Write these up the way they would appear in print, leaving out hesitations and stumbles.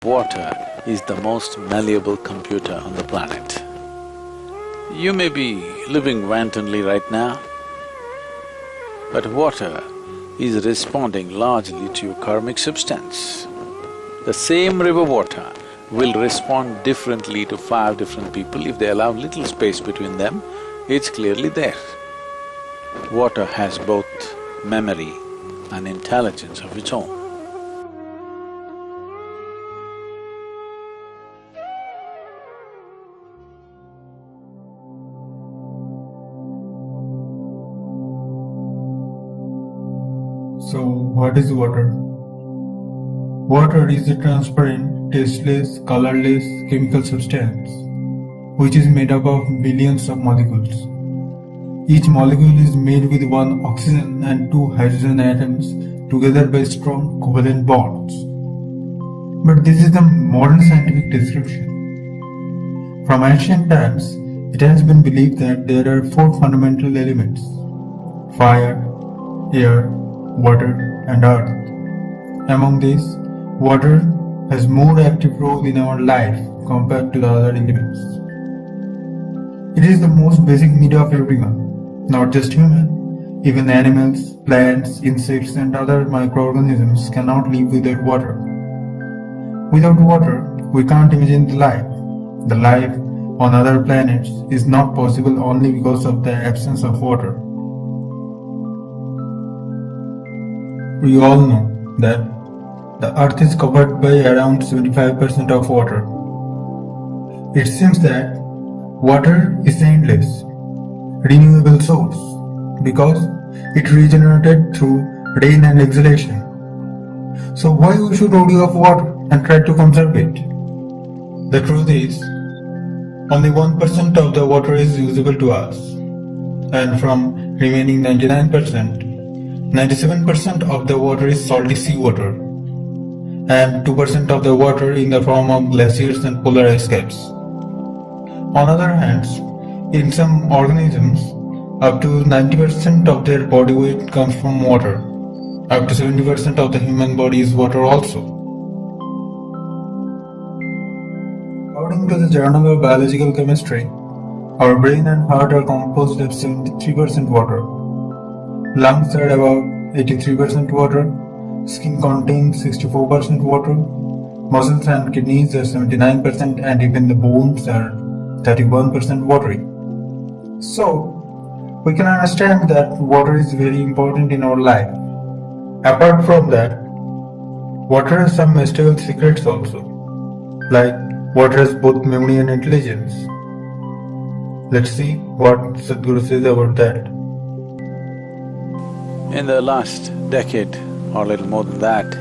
water is the most malleable computer on the planet. You may be living wantonly right now, but water is responding largely to your karmic substance. The same river water will respond differently to 5 different people. If they allow little space between them, it's clearly there. Water has both memory and intelligence of its own. So, what is water? Water is a transparent, tasteless, colorless chemical substance which is made up of billions of molecules. Each molecule is made with 1 oxygen and 2 hydrogen atoms together by strong covalent bonds. But this is the modern scientific description. From ancient times, it has been believed that there are 4 fundamental elements: fire, air, water and earth. Among these, water has more active role in our life compared to the other elements. It is the most basic need of everyone, not just human. Even animals, plants, insects and other microorganisms cannot live without water. Without water, we can't imagine the life. The life on other planets is not possible only because of the absence of water. We all know that the earth is covered by around 75% of water. It seems that water is endless, renewable source because it regenerated through rain and exhalation. So why we should worry of water and try to conserve it? The truth is, only 1% of the water is usable to us, and from remaining 99%, 97% of the water is salty seawater, and 2% of the water in the form of glaciers and polar ice caps. On other hand, in some organisms, up to 90% of their body weight comes from water. Up to 70% of the human body is water also. According to the Journal of Biological Chemistry, our brain and heart are composed of 73% water. Lungs are about 83% water, skin contains 64% water, muscles and kidneys are 79% and even the bones are 31% watery. So, we can understand that water is very important in our life. Apart from that, water has some mystical secrets also, like water has both memory and intelligence. Let's see what Sadhguru says about that. In the last decade, or a little more than that,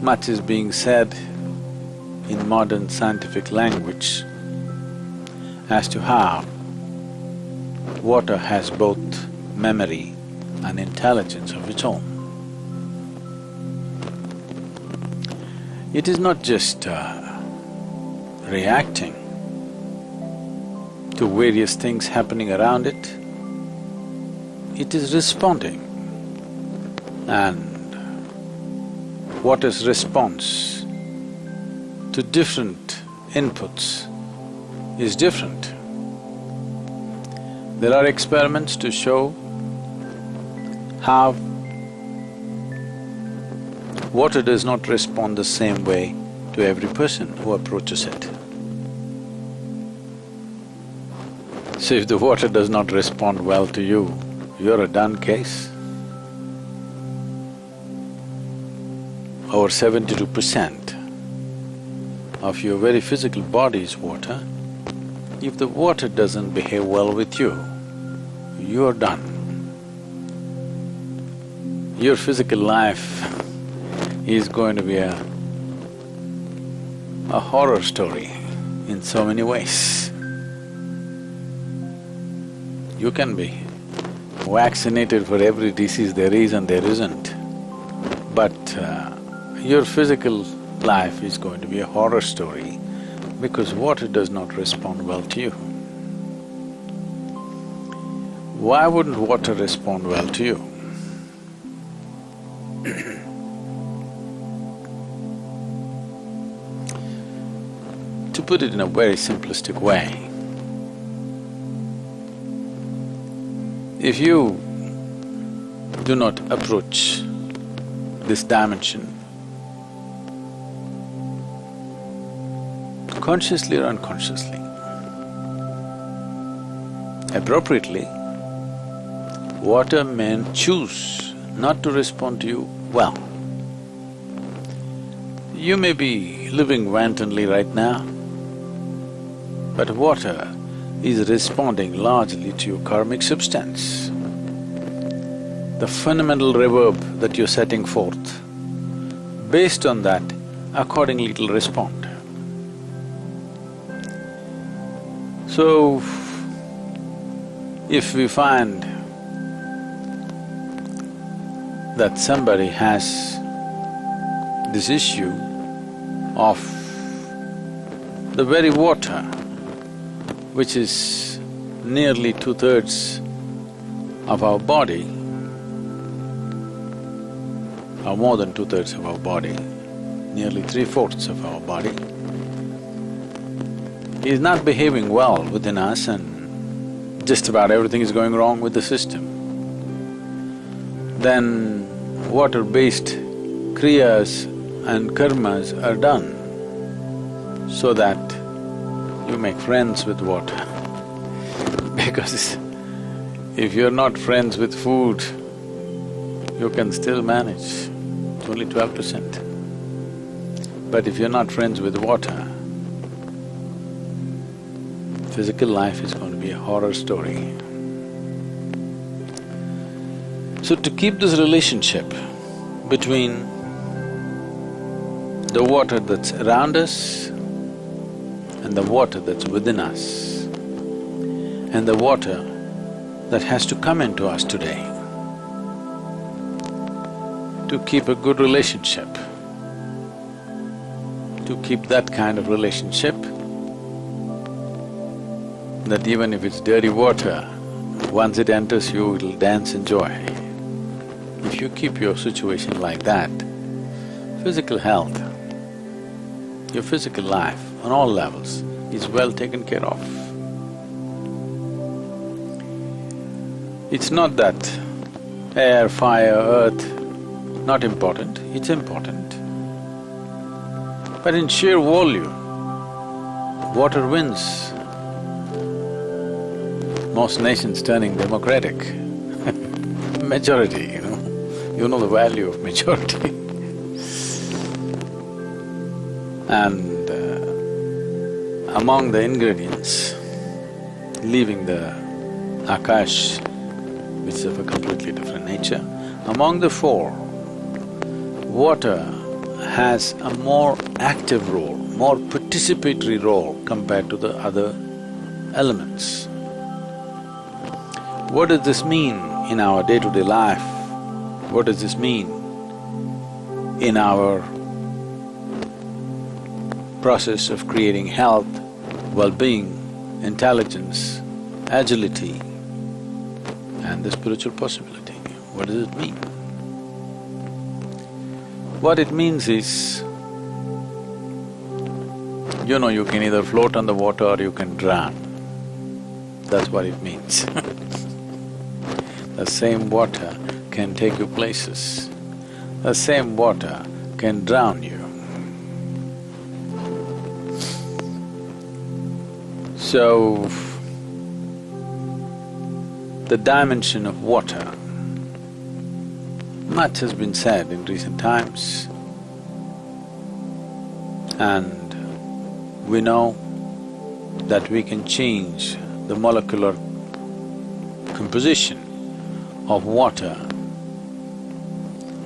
much is being said in modern scientific language as to how water has both memory and intelligence of its own. It is not just reacting to various things happening around it, it is responding. And water's response to different inputs is different. There are experiments to show how water does not respond the same way to every person who approaches it. So if the water does not respond well to you, you're a done case. Over 72% of your very physical body is water. If the water doesn't behave well with you, you're done. Your physical life is going to be a horror story in so many ways. You can be vaccinated for every disease there is and there isn't, but your physical life is going to be a horror story because water does not respond well to you. Why wouldn't water respond well to you? To put it in a very simplistic way, if you do not approach this dimension consciously or unconsciously, appropriately, water may choose not to respond to you well. You may be living wantonly right now, but water is responding largely to your karmic substance. The fundamental reverb that you're setting forth, based on that, accordingly it'll respond. So, if we find that somebody has this issue of the very water, which is nearly 2/3 of our body, or more than 2/3 of our body, nearly 3/4 of our body, is not behaving well within us and just about everything is going wrong with the system, then water-based kriyas and karmas are done so that you make friends with water. Because if you're not friends with food, you can still manage, it's only 12%. But if you're not friends with water, physical life is going to be a horror story. So to keep this relationship between the water that's around us and the water that's within us and the water that has to come into us today, to keep a good relationship, to keep that kind of relationship, that even if it's dirty water, once it enters you, it'll dance in joy. If you keep your situation like that, physical health, your physical life on all levels is well taken care of. It's not that air, fire, earth, not important, it's important. But in sheer volume, water wins. Most nations turning democratic majority, you know the value of majority. And among the ingredients, leaving the Akash, which is of a completely different nature, among the four, water has a more active role, more participatory role compared to the other elements. What does this mean in our day-to-day life? What does this mean in our process of creating health, well-being, intelligence, agility, and the spiritual possibility? What does it mean? What it means is, you can either float on the water or you can drown. That's what it means. The same water can take you places. The same water can drown you. So, the dimension of water, much has been said in recent times, and we know that we can change the molecular composition of water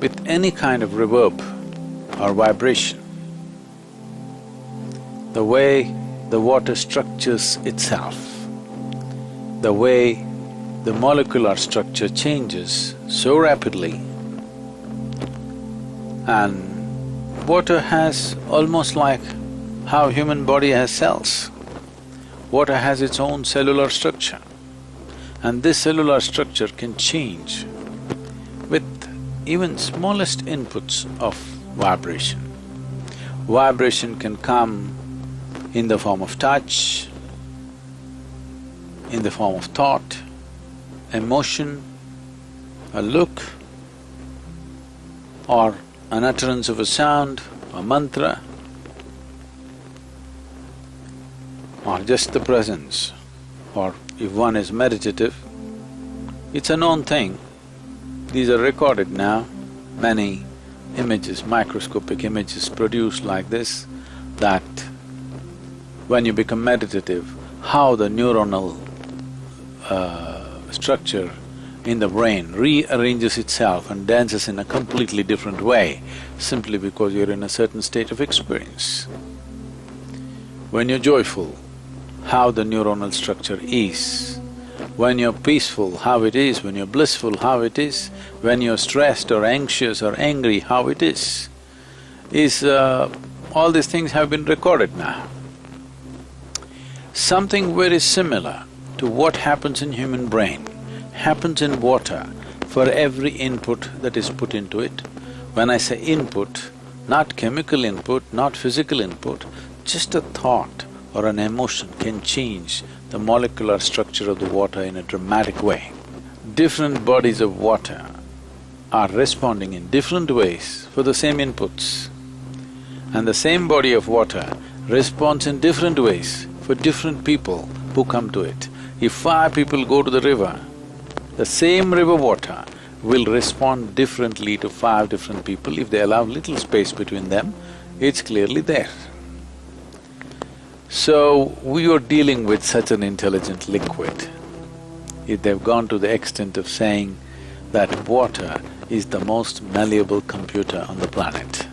with any kind of reverb or vibration. The way the water structures itself, the way the molecular structure changes so rapidly, and water has almost like how human body has cells. Water has its own cellular structure, and this cellular structure can change with even smallest inputs of vibration. Vibration can come in the form of touch, in the form of thought, emotion, a look, or an utterance of a sound, a mantra, or just the presence, or if one is meditative, it's a known thing. These are recorded now, many images, microscopic images produced like this, that when you become meditative, how the neuronal structure in the brain rearranges itself and dances in a completely different way, simply because you're in a certain state of experience. When you're joyful, how the neuronal structure is. When you're peaceful, how it is. When you're blissful, how it is. When you're stressed or anxious or angry, how it is. All these things have been recorded now. Something very similar to what happens in human brain happens in water for every input that is put into it. When I say input, not chemical input, not physical input, just a thought or an emotion can change the molecular structure of the water in a dramatic way. Different bodies of water are responding in different ways for the same inputs. And the same body of water responds in different ways for different people who come to it. If 5 people go to the river, the same river water will respond differently to 5 different people. If they allow little space between them, it's clearly there. So, we are dealing with such an intelligent liquid. If they've gone to the extent of saying that water is the most malleable computer on the planet.